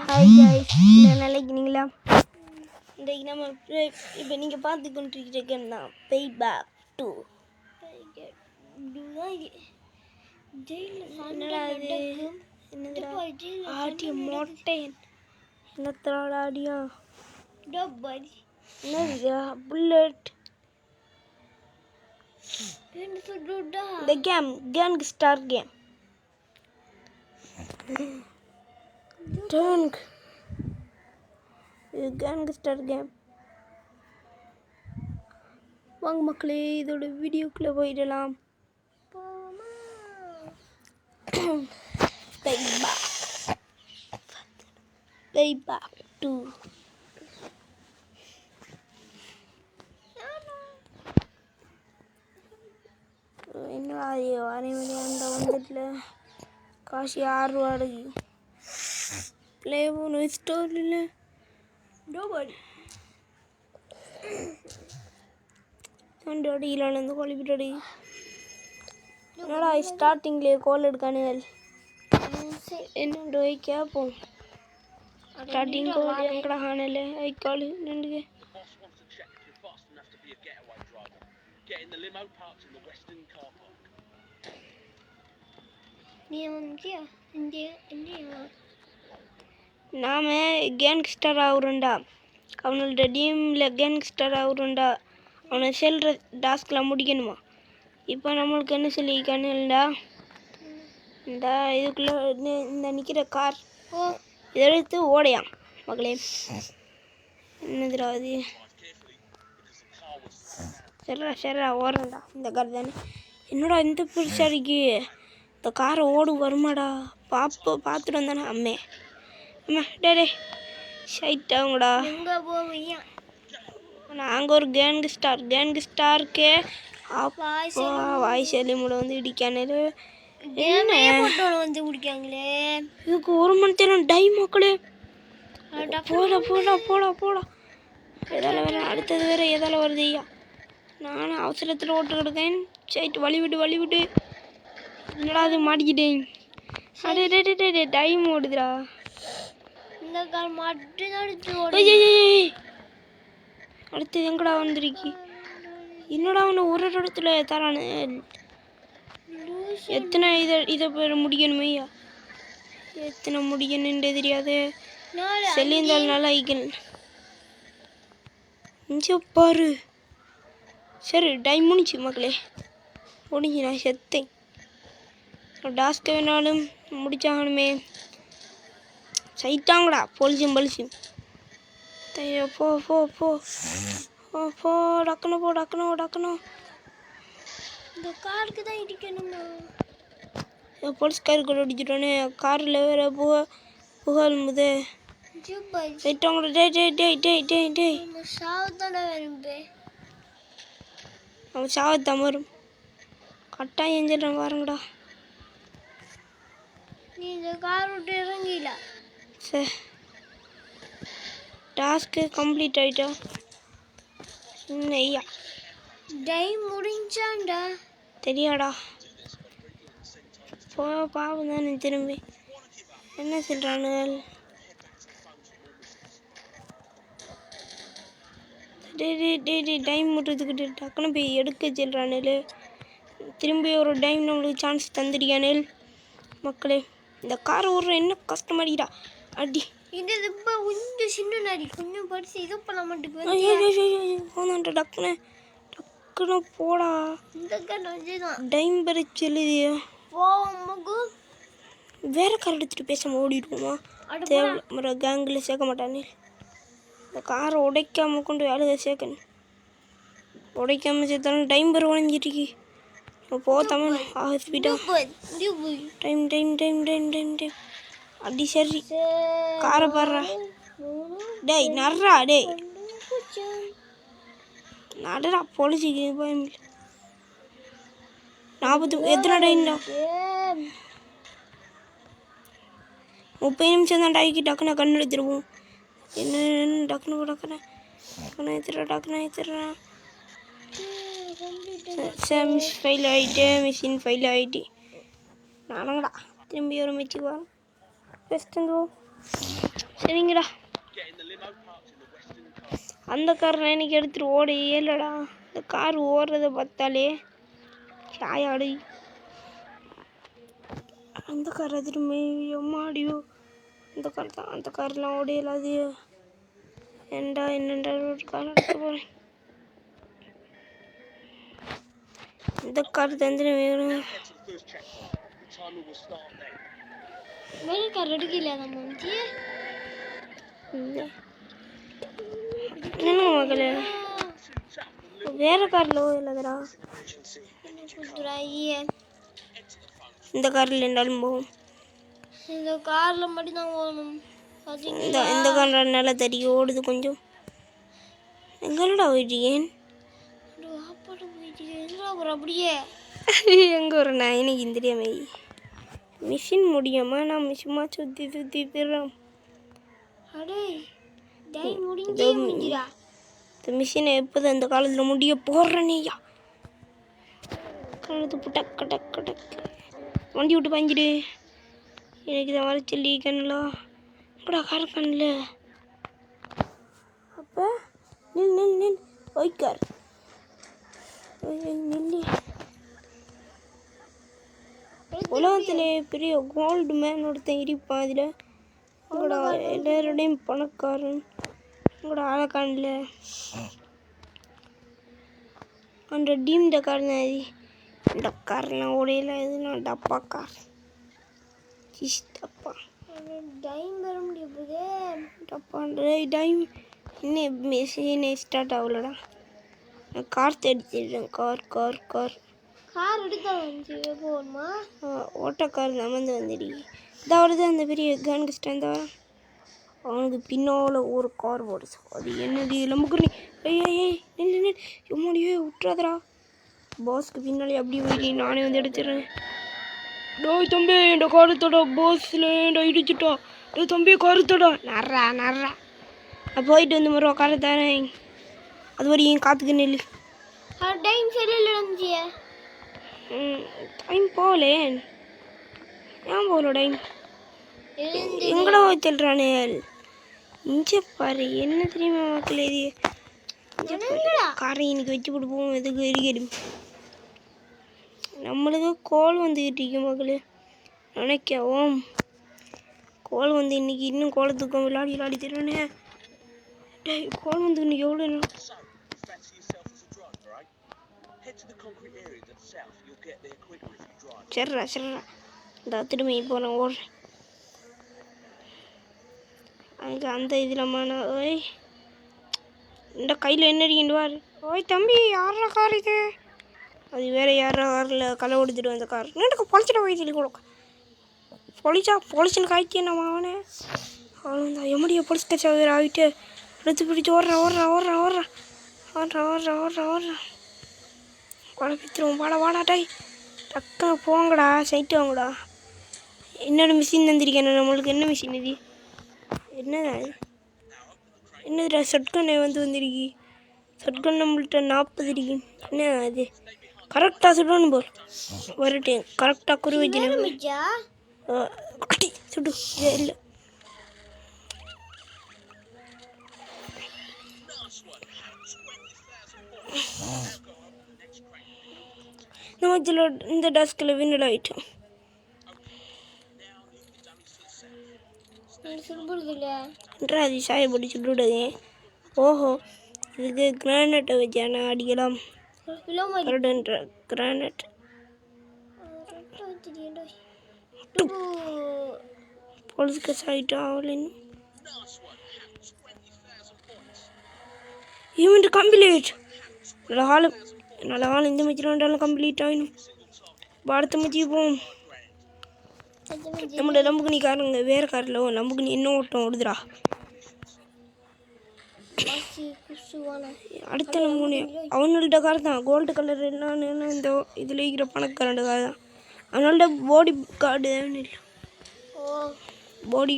Hi guys, நல்லா இருக்கீங்களா? இன்றைக்கு நம்ம இப்போ நீங்கள் பார்த்து கொண்டிருக்கிறீங்கன்னா பேபேக் 2. என்னடா அது? என்னதுடா ஆடியோ மோட்டையன்? என்னத்தோட ஆடியோ? என்னதுடா புல்லட்? இந்த கேங்ஸ்டர் கேம். Gangster game. வாங்க மக்களே, இதோட வீடியோக்குள்ளே போயிடலாம். பேபேக் 2. என்ன அரை மணி அந்த வந்துட்டுல காசு 6 ரூபாய்க்கு ப்ளே பண்ண ஸ்டோரியில் சண்டோட இருந்து குழப்பிட்டோடி. என்னடா ஸ்டார்டிங்லேயே கோல் எடுக்கானுங்கள்? என்னோட கேட்போம். ஸ்டார்டிங் கோல் எங்கடா காணல? கால் நின்று நாம கேங்ஸ்டர் ஆகுறோண்டா. அவனோட டீமில் கேங்ஸ்டர் ஆகுறோண்டா. அவனை செல்ற டாஸ்க்லாம் முடிக்கணுமா? இப்போ நம்மளுக்கு என்ன சொல்லியிருக்கானுடா, இந்த இதுக்குள்ளே இந்த நிற்கிற கார் இதை எடுத்து ஓடையாம் மகளே. என்னதுடா அது? சரா ஓடுறா இந்த கார் தானே. என்னடா இந்த பெருசாக இருக்கு? இந்த காரை ஓடு வருமாடா? பார்த்துட்டு வந்தானே அம்மே. டே சைட்டாங்கடா. நாங்கள் ஒரு கேங்ஸ்டாருக்கு வாய்ஸ் எலிமுட வந்து இடிக்கானே. வந்து குடிக்காங்களே. இதுக்கு 1 மணி நேரம் டைம் மக்களே. போடா எதால வேற அடுத்தது வேற எதால வருது ஐயா. நானும் அவசரத்தில் ஓட்டு கிடக்கேன். சைட்டு வழிவிட்டு என்னடா அது மாட்டிக்கிட்டேன். அடே டைம் ஓடுதுடா. இந்த கால் மட்டும் அடுத்தது எங்கடா வந்துருக்கு? என்னடா அவனை ஒரு இடத்துல தரானு? எத்தனை இதை பேர் முடிக்கணுமே ஐயா? எத்தனை முடிக்கணுன்றது தெரியாது. செல்லியிருந்தால் நல்லா ஐக்கன் இங்கே பாரு. சரி டைம் முடிச்சு மக்களே, முடிஞ்சு. நான் செத்தேன். டாஸ்க்கு வேணாலும் முடிச்சாகணுமே. சைட்டாங்கடா பொலிச்சும் போ டக்குனு. இந்த காருக்கு தான் இடிக்கணுமா? போலீஸ்காரு கூட அடிச்சிட்டோன்னே. காரில் வேற புகழ் முது சைட்டாங்கடா. டேய் அவன் சாவத்தான் வரும். கட்டாயம் எஞ்சிடறான் பாருங்கடா. நீ இந்த கார் விட்டு இறங்கில. சரி டாஸ்க்கு கம்ப்ளீட் ஆகிட்டா. ஐயா டைம் முடிஞ்சாண்டா தெரியாடா. பாவம் தானே. திரும்பி என்ன சொல்கிறானுங்கள்? டைம் முடிறதுக்கிட்டு டக்குன்னு போய் எடுக்க சொல்கிறானுகள். திரும்பி ஒரு டைம் நம்மளுக்கு சான்ஸ் தந்துடுக்கானுகள் மக்களே. இந்த காரை ஓடுற என்ன கஷ்டமாடிடா. அடி இது இப்போ கொஞ்சம் சின்ன நாடி கொஞ்சம் படிச்சு இது பண்ண மாட்டேங்குது. டக்குன்னு போடா. டைம் பெற சொல்லுது. வேற கார் எடுத்துகிட்டு பேசாமல் ஓடிடுவோமா? தேவை கேங்கில் சேர்க்க மாட்டானே. இந்த காரை உடைக்காமல் கொண்டு வேலை சேர்க்கணும். உடைக்காமல் சேர்த்தாலும் டைம் பெற உடஞ்சிட்டு போ தமிழ் ஹாஸ்பிட்டல். டைம் அடி சரி. காரை பாடுறா. டேய் நர்றா. டேய் நடரா பொலிச்சிக்கு பயம். 40 எத்தனை டைம்டா? 30 நிமிஷம் தான் டைக்கு. டக்குன்னு கண்ணு எடுத்துருவோம். என்ன டக்குன்னு ஏற்றுறா. ஃபெயில் ஆகிட்டு மிஷின் ஃபெயில் ஆகிட்டு நானுங்கடா. திரும்பி ஒரு மிச்சு வரோம். பெஸ்ட்டுங்கோ. சரிங்கடா. அந்த கார் நான் இன்னைக்கு எடுத்துகிட்டு ஓட இயலடா. இந்த கார் ஓடுறத பார்த்தாலே சாயாடு. அந்த கார் எடுத்துட்டு எம்மாடியோ, அந்த கார் தான். அந்த கார்லாம் ஓட இயலாது. என்னண்டா ஒரு கார் எடுக்க போகிறேன். இந்த கார் தந்துட வேணும். வேற கார் எடுக்கல என்ன மகளே, வேற கார்ல இல்லைடா. இந்த காரில் இருந்தாலும் போகும். இந்த கார்ல மட்டும் தான் போகணும். இந்த கார் நல்லா தடி ஓடுது கொஞ்சம். எங்கடா போயிட்டீங்க? அப்படியே எங்கே ஒரு நான் எனக்கு தெரியாம மிஷின் முடியாம நான் சும்மா சுற்றி திடுறோம். இந்த மிஷினை எப்போது அந்த காலத்தில் முடிய போடுறேனையா. கழுத்து டக்கு டக்கு டக்கு வண்டி விட்டு பாஞ்சிடு. எனக்கு இதை வர சொல்லி கண்ணலா கூட கார கண்ணில். அப்போ நில் ஓய்க்கார் நில்லு. உலகத்திலே பெரிய கோல்டு மேன் ஒருத்தன் இருப்பான். அதில் உங்களோட எல்லாரோடையும் பணக்காரன் உங்களோட ஆளக்கானில் அந்த டீம் கார் தான். அது இந்த கார்லாம் உடையில இதுலாம் டப்பா கார். டப்பா டைம் வர முடியாது. டப்பான்ற டைம் இன்னும் மெஷினே ஸ்டார்ட் ஆகலடா. நான் கார் தேடிச்சிடுறேன். கார் கார் கார் கார் எடுத்தா போகணுமா? ஓட்டக்கார் அமர்ந்து வந்துடி. இதாவது அந்த பெரிய கன் ஸ்டாண்ட் தான். அவனுக்கு பின்னால் ஒரு கார் போடுச்சு. அது என்னது லம்புக்குறி. ஏய் நின்று எம்மாடியே விட்டுறாதரா. பாஸ்க்கு பின்னாலே அப்படி போயிட்டு நானே வந்து எடுத்துடுறேன். டோய் தம்பி இந்த காரத்தோட பாஸில் இடிச்சுட்டா. டோ தம்பி காரத்தோட நர்றா. நான் போயிட்டு வந்து மறுவா காரை தரேன். அது வரையும் காத்துக்கு நெல். டைம் சரியில்லை. டைம் போகலே. ஏன் போகல டைம்? எங்கடா போய் தெல்றானே. இங்கே பாரு என்ன தெரியுமா மக்களே, காரை இன்னைக்கு வச்சு கொடுப்போம். எதுக்கு எரிக்கடி நம்மளுக்கு கோல் வந்துக்கிட்டு இருக்கு மக்களே. நினைக்கவும் கோல் வந்து இன்னைக்கு இன்னும் கோலத்துக்கும் விளையாடி தருவானே. கோல் வந்து இன்னைக்கு எவ்வளோ சரிடா. இந்த திரும்பி போகிறேன் ஓடுறேன். அங்கே அந்த இதில் ஓய் இந்த கையில் என்ன அடிக்கின்றார். ஓய் தம்பி யாரா கார் இது? அது வேறு யாரா காரில் களை கொடுத்துட்டு வந்த கார். எனக்கு பொழிச்சிட போய் சொல்லி கொடுக்க பொழிச்சுன்னு காய்ச்சி நம்ம அவனே அவ்வளோ எம்மடியை பொழிச்சிட்ட சவர ஆகிட்டு பிடிச்சி ஓடுறான். குழப்பித்துருவோம். வாடாட்டாய் டக்குன்னு போங்கடா. சைட்டு வாங்கடா. என்னோட மிஷின் தந்திருக்கேன். நம்மளுக்கு என்ன மிஷின் இது? என்னடா என்னதுடா? சட்கன் வந்துருக்கு. சட்கன் நம்மள்கிட்ட 40 இருக்கு. என்ன அது? கரெக்டாக சுடணும் போல் வரட்டேன். கரெக்டாக குறி வச்சுனேன். சுடு இல்லை நம்ம இந்த டாஸ்கில் வின்னர் ஆகிட்டோம். அது சாய போட்டு சுட்டுவிடுது. ஓஹோ இதுக்கு கிரானைட்டை வச்சானா அடிக்கலாம். கிரானைட் போலீஸ்க்கு சாயிட்டா அவளின் ஈவெண்ட் கம்ப்ளீட். நல்ல ஆள் இந்த மேட்ச் ரெண்டாலும் கம்ப்ளீட் ஆகிடும். அடுத்த மேட்ச் போவோம். நம்மளோட லம்புக்குனி காரங்க வேறு காரில் லம்புக்குனி என்ன ஓட்டம் ஓடுதுடா. அடுத்த லம்புக்குனி அவனோட கார் தான். கோல்டு கலர் என்னன்னு இந்த இதில் இருக்கிற பணக்காரண்ட கார் தான். அவனோட பாடி கார்டு இல்லை. பாடி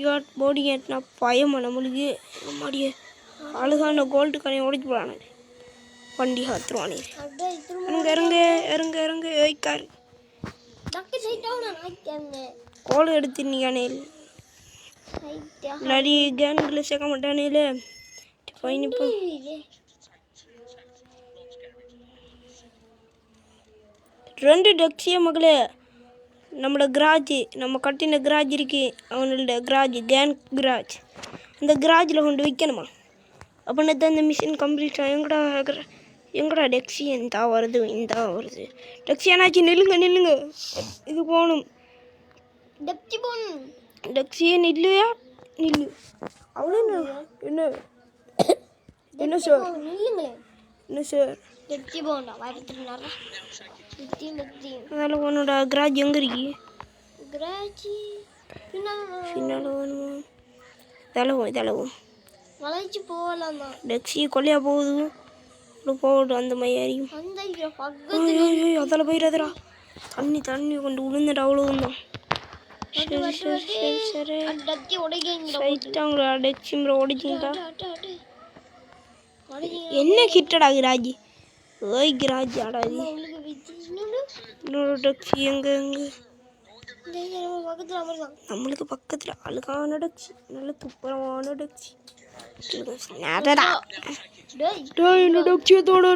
கார்ட்னா பயமா நம்மளுக்கு. நம்மளுடைய அழகான கோல்டு காரையும் உடைச்சு போடானு வண்டி காத்துருவானே. இறங்க வைக்காரு. கோல் எடுத்துருக்கானே. சைத்தியா இல்லாடி கேன்களை சேர்க்க மாட்டானேல ஃபைன் இப்போ ரெண்டு டக்ஸிய மகளே நம்மளோட கிராஜ் நம்ம கட்டின கிராஜ் இருக்கு அவனோட கிராஜ் கேன் கிராஜ் அந்த கிராஜில் கொண்டு வைக்கணுமா அப்படின்னா தான் இந்த மிஷின் கம்ப்ளீட் ஆகும் எங்கடா டெக்ஸி இந்தா வருது டெக்ஸி என்னாச்சு நில்லுங்க இது போகணும் டப்டி போன் டெக்ஸியே நில்லு அவ்வளோ என்ன சார் நில்லுங்களே என்ன சார் டப்டி போன்டா வரதுனால டப்டி அதனால் உன்னோட கிராஜ் எங்கே இருக்கு கிராஜி பின்னால் வேணுமா இதளவும் வளைச்சு போகலாம் தான் டெக்ஸி கொல்லையா போகுது போகட்டும் அந்த மாதிரி அந்த பக்கத்துல அதில் போயிடாதடா தண்ணி கொண்டு விழுந்துடா அவ்வளோதான் சரி டப்டி உடைக்கீங்க சைட்டாங்களா டெக்ஸிம்ரை ஓடிச்சிங்களா என்ன கிட்டடா கிராஜ் ஓய் கிராஜ் ஆடாது இன்னொரு டெக்ஸி எங்கே நம்மளுக்கு பக்கத்தில் அழுகான டெக்ஸி நல்ல துப்புரமான டெக்ஸி நடடா என்ன டெக்ஸியை தோடா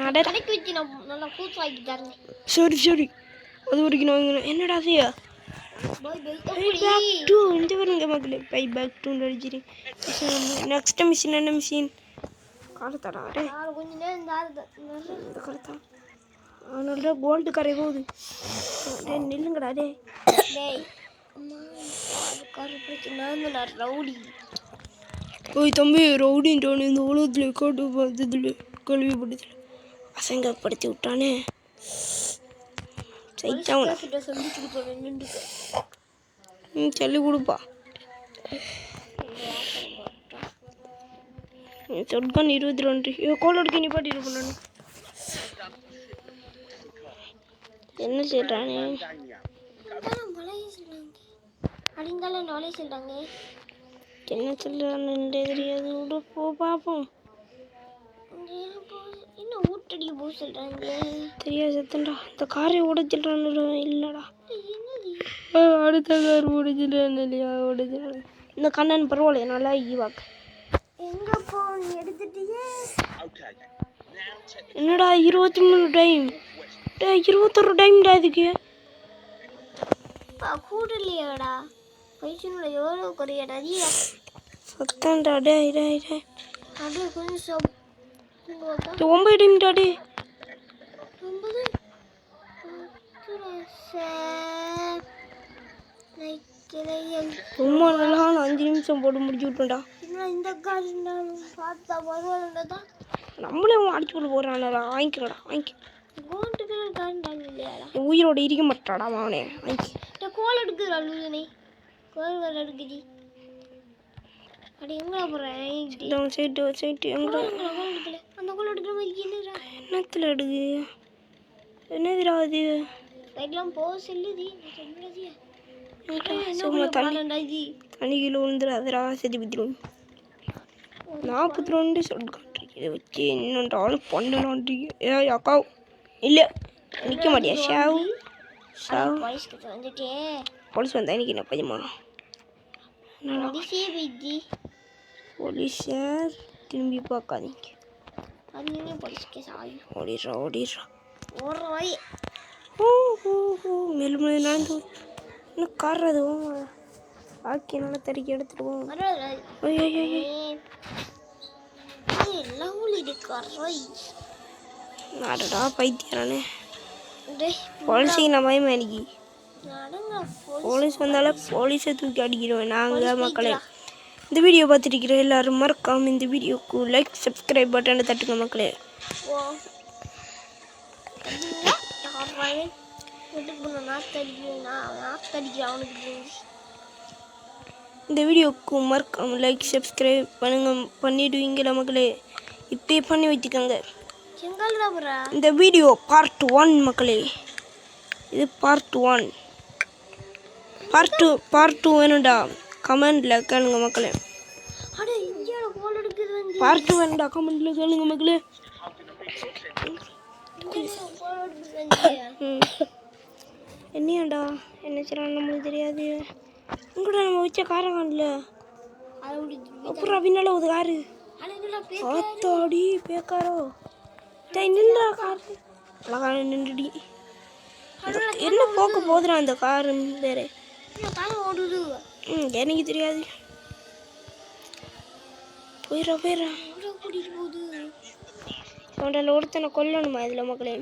நடடா கடைக்கு வச்சு நான் நல்லா கூத்து வாங்கி தரேன் சரி அது வரைக்கும் நான் என்னடா செய்யா இந்த வருங்க மக்களே பை பேக் டூ அடிச்சிரு நெக்ஸ்ட் மிஷின் என்ன மிஷின் காலத்தாடா டே கொஞ்ச நேரம் இந்த காலத்தா அவனோட கோல்டு கரை போகுது டே நில்லுங்கடா டே டேய் அம்மா கார் பிரச்சனை நான் ரவுடி ஓய் தம்பி ரவுடின்றானு இந்த உலகத்தில் காட்டு பார்த்ததில்ல கல்விப்பட்டதில்ல அசங்கப்படுத்தி விட்டானே சைத்தாவன சொல்லி கொடுப்பா சொட்கன் 22 கோல் அடிக்க நிப்பாட்டிட்டு பண்ணு என்ன செய்றானே அடிந்தாலும் நாளே சொல்றாங்க என்ன சொல்றான்னு தெரியாது விட போ பார்ப்போம் என்ன ஊட்டடிக்க போக சொல்றாங்க தெரியாது சத்தண்டா இந்த காரை உடைச்சிடுறான்னு இல்லைடா அடுத்த கார் உடைச்சிடுறான்னு இல்லையா உடைச்சிடுறாங்க இந்த கண்ணன் பரவாயில்ல நல்லா ஈவாக்கு எங்க போ நீ எடுத்துட்டீங்க என்னடா 23 டைம் 21 டைம்டா இதுக்கு கூட இல்லையாடா பைசனோட எவ்வளோ குறையாடா சத்தண்டா டே அப்படியே கொஞ்சம் 9 டைம்டா டே 9 ரொம்ப நல்லா 5 நிமிஷம் போட்டு முடிச்சு விட்டோம்டா இந்த கார் பார்த்தா பரவாயில்லடா நம்மளே அடிச்சு போட்டு போடுறான்டா வாங்கிக்கிறடா கோட்டுக்கு காண்டாங்க இல்லையாடா உயிரோட இருக்க மாட்டாடா அவனே வாங்கி கோல் எடுக்குறா லூசனே கோல் வர எடுக்குது அடி எங்கடா போறேன் சைட்டு எங்கடா கோல் எடுக்கல அந்த கோல் எடுக்கிற மாதிரி என்னடா என்னத்துல எடுக்கு என்னதுடா அது சைட்லாம் போ செல்லுதி சொல்லுதியா சும்மா தண்ணி கீழே விழுந்துடாதடா சரி வித்துருவோம் 42 சொல் காட்டுறீங்க இதை வச்சு இன்னொன்று ஆள் பண்ணலான்றீங்க ஏ அக்கா இல்லை நிற்க மாட்டியா ஷாவ் வந்துட்டே போலீஸ் வந்தா எனக்கு என்ன பையமா போலீஸ் திரும்பி பார்க்காதீங்க ஓடிடுறா மேலும் நடந்து இன்னும் கார் அதுவும் ஆக்கி நல்லா தறிக்கி எடுத்துடுவோம் அடடா பைத்தியானே போலீஸுக்கு நான் பயமா அடிக்கி போலீஸ் வந்தாலும் போலீஸை தூக்கி அடிக்கிறோம் நாங்கள் மக்களே இந்த வீடியோ பார்த்துருக்கிற எல்லாரும் மறக்காம இந்த வீடியோக்கு லைக் சப்ஸ்கிரைப் பட்டனை தட்டுங்க மக்களே இந்த வீடியோக்கு மறக்காம லைக் சப்ஸ்கிரைப் பண்ணிடுவீங்களா மக்களே இப்பயே பண்ணி வச்சுக்கோங்க இந்த வீடியோ பார்ட் 1 மக்களே இது பார்ட் 1 பார்ட் 2 வேணும்டா கமெண்ட்ல கேளுங்க மக்களே பார்ட் 2 வேணும்டா கமெண்ட்ல கேளுங்க மக்களே என்னையாண்டா என்ன செய்யலாம் நம்மளுக்கு தெரியாது இங்கூட நம்ம வச்ச காரை காணல. அதை விட்டு அப்புறம் பின்னால ஒரு காரு. அழகுல ஆத்தாடி பேக்காரோ. டேய் நில்லுடா கார். அழகான நின்றுடி. என்ன போக்க போதுடா அந்த காரு வேற. காலம் ஓடுது. எனக்கு தெரியாது. போயிடா போயிடா. கூட்டிட்டு போகுது. அவன்ல ஒருத்தனை கொல்லணுமா இதில் மக்களே?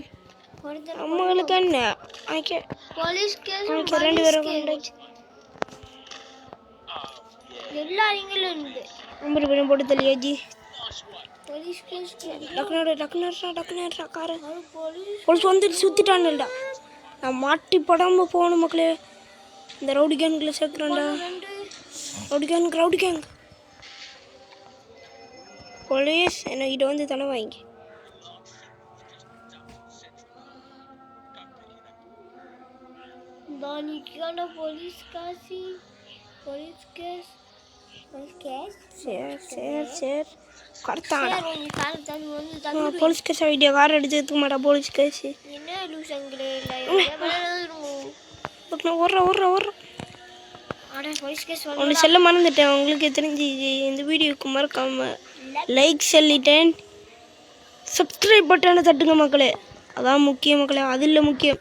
ஒருத்தர் நம்மளுக்கு என்ன போலீஸ் கேஸ் ரெண்டு பேரும் கொண்டாச்சு. எல்லா நீங்களும் இருந்து 50 பேரும் போட்டு தள்ளியாச்சு. போலீஸ் கேஸ் டக்குனு காரு. போலீஸ் வந்துட்டு சுத்திட்டான்டா. நான் மாட்டி படாம போகணும் மக்களே. இந்த ரவுடி கேங்குல சேர்க்குறேன்டா. ரவுடி கேங் போலீஸ் என்கிட்ட வந்து தலை வாங்கி. தானிக்கான போலீஸ் காசி போலீஸ் கேஸ் சரி கரெக்டாடா. நீ கார் தண்ணி வந்து தண்ணி போலீஸ் கேஸ் ஐடியா கார் எடுத்து எடுத்துக்க மாட்டா. போலீஸ் கேஸ் என்ன லூசங்களே இல்லை ஓடுற ஆனா போலீஸ் கேஸ் ஒன்று சொல்ல மறந்துட்டேன். உங்களுக்கு தெரிஞ்சு இந்த வீடியோக்கு மறக்காம லைக் சொல்லிட்டேன். சப்ஸ்கிரைப் பட்டனை தட்டுங்க மக்களே. அதான் முக்கியம் மக்களே. அதில் முக்கியம்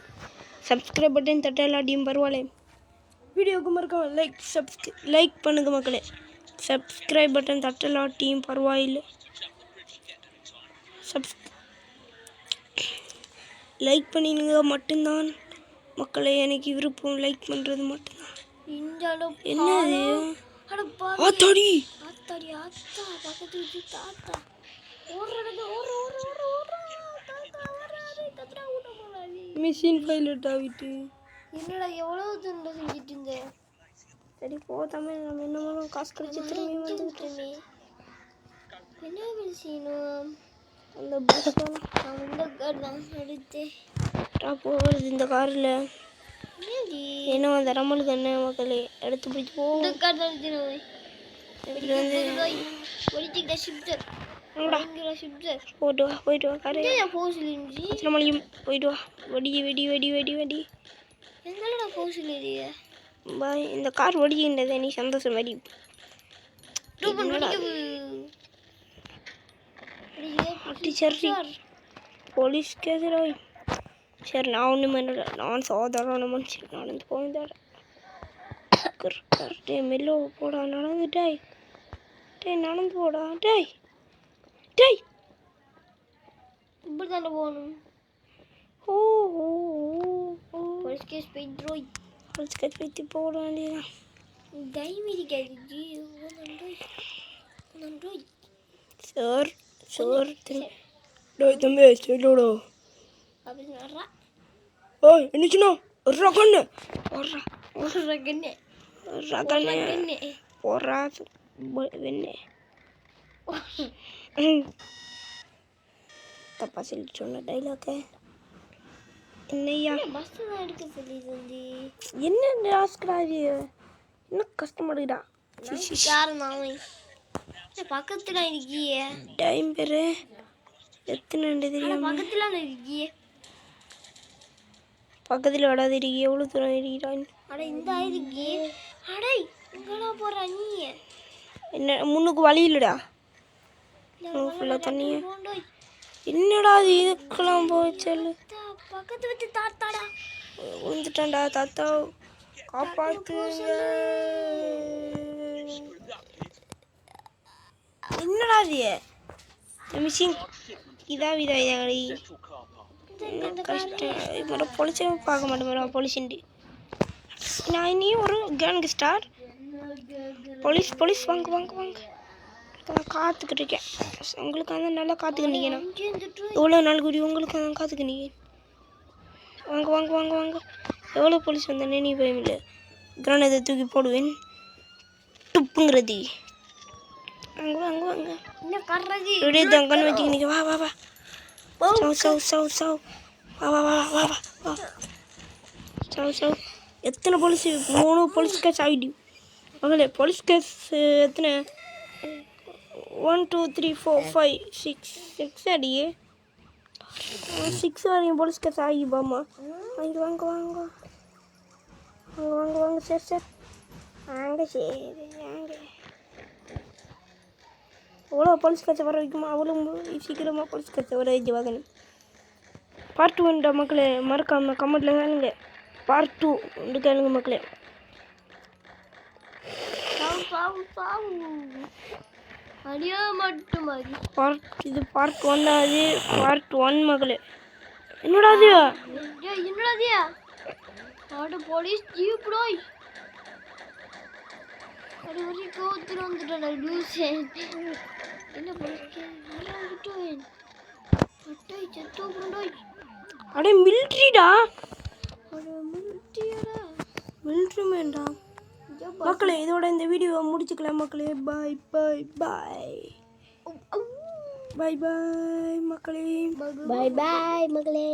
சப்ஸ்கிரைப் பட்டன் தட்ட எல்லாத்தையும் பரவாயில்ல. வீடியோக்கு மறக்காம லைக் பண்ணுங்க மக்களே. சப்ஸ்கிரைப் பட்டன் தட்ட எல்லாத்தையும் பரவாயில்லை. லைக் பண்ணிடுங்க மட்டும்தான் மக்களே. எனக்கு விருப்பம் லைக் பண்ணுறது மட்டும்தான். என்னது ஆத்தாடி மிஷின் பைலட் ஆகிட்டு. என்னடா எவ்வளவு துண்டை செஞ்சுட்டு இருந்தேன். சரி போ தமிழ். நம்ம என்ன காசு கிடைச்சி திரும்பி வந்துக்கிட்டோமே. என்ன செய்யணும்? அந்த பஸ் அந்த கார் தான் எடுத்தேன். போகிறது இந்த காரில். ஏன்னா அந்த ரம்மலுக்கு என்ன மக்களே எடுத்து பிடிச்சி போ. இந்த கார் தான் எடுத்துனோம். இது வந்து ஒளிச்சிக்கிட்ட ஷிப்டர் போயிட்டு வா காரு. போயிட்டு போயிட்டு வா. வெடி எங்களோட போசிலியா பாய். இந்த கார் ஒடிக்கின்றது நீ சந்தோஷம் மாதிரி. சரி போலீஸ் கேசுறாய். சரி நான் ஒன்றும் பண்ணல. நான் சாதாரண மனுஷன். நடந்து போயிருந்தாட டே மெல்லோ போடா. நடந்துட்டாய் நடந்து போடா. டேய் இப்படி தானே போகணும். ஓ போலீஸ் கேஸ் போயிடுறோய். போலீஸ் கேஸ் போயிட்டு போட வேண்டியதான். டைமிரி கேஜி சார் டேய் தம்பி சொல்லுடா. அப்படி சொல்கிறா. ஓய் என்னச்சுண்ணா ஒரு கண்ணு போடுறா வெண்ணே. தப்பா சொல்லி சொன்ன டைலாக்க என்னையா பஸ் தான் எடுக்க சொல்லி தந்தி. என்ன ராஸ்கராஜி என்ன கஷ்டமாடுடா. யாரு மாமி பக்கத்துல இருக்கியே. டைம் பேரு எத்தனை தெரியும். பக்கத்துல இருக்கியே. பக்கத்தில் விடாது இருக்கி. எவ்வளோ தூரம் இருக்கிறான். அட இந்த இருக்கி. அடை இங்கடா போற நீ. என்ன முன்னுக்கு வழி இல்லைடா. ஃபுல்லாக தண்ணி. என்னடா அது இதுக்கெல்லாம் போச்சல். பக்கத்து வச்சு தாத்தாடா விழுந்துட்டான்டா. தாத்தா காப்பாத்துங்க. என்னடா அது மிஷின் இதாடி கஷ்டம். பொலிச்சே பார்க்க மாட்டேன். பொலிச்சுண்டு நான் இனியும் ஒரு கேங்கு ஸ்டார். போலீஸ் வாங்க நான் காத்துக்கிட்டு இருக்கேன். உங்களுக்கு அந்த நல்லா காத்துக்கிட்டு நிற்கணும். எவ்வளோ நாள் கூடி உங்களுக்கு அந்த காத்துக்கிட்டு நிற்க. வாங்க எவ்வளோ போலீஸ் வந்தேனே நீ பயமில்லை. கிரானதை தூக்கி போடுவேன் துப்புங்கிறது. வாங்க எப்படியே தங்கன்னு வச்சுக்கிங்க. வா சவ் எத்தனை போலீஸ்? 3 போலீஸ் கேஸ் ஆகிடு மகளே. போலீஸ் கேஸ் எத்தனை? 1 2 3 4 5 6 அடியே. 6 வரையும் போலீஸ் கேஸ் ஆகி பாமா. வாங்க சரி அங்கே சரி அங்கே எவ்வளோ போலீஸ் கட்சி வர வைக்குமா அவ்வளோ சீக்கிரமாக போலீஸ் கட்சி வர வைக்க வாங்கணும். பார்ட் 1 மக்களே, மறக்காம கமெண்ட்டில் கேளுங்க. பார்ட் 2 கேளுங்க மக்களே. அடியா மட்டும் இது பார்ட் 1 தான். அது பார்ட் 1 மக்களே. என்னடா அது? என்னடாதியா ஆடு போலீஸ் ஜீப் ரோய் அது ஒரு கோத்துல வந்துட்டா லூஸ் என்ன போலீஸ் விட்டோய் அட்டை செத்து போய் அடே மிலிட்டரிடா. அட முட்டியடா மிலிட்டரி மேன்டா. மக்களே இதோட இந்த வீடியோவை முடிச்சுக்கலாம் மக்களே. பாய் பாய் பாய் பாய் பாய் மக்களே. பாய் பாய் மக்களே.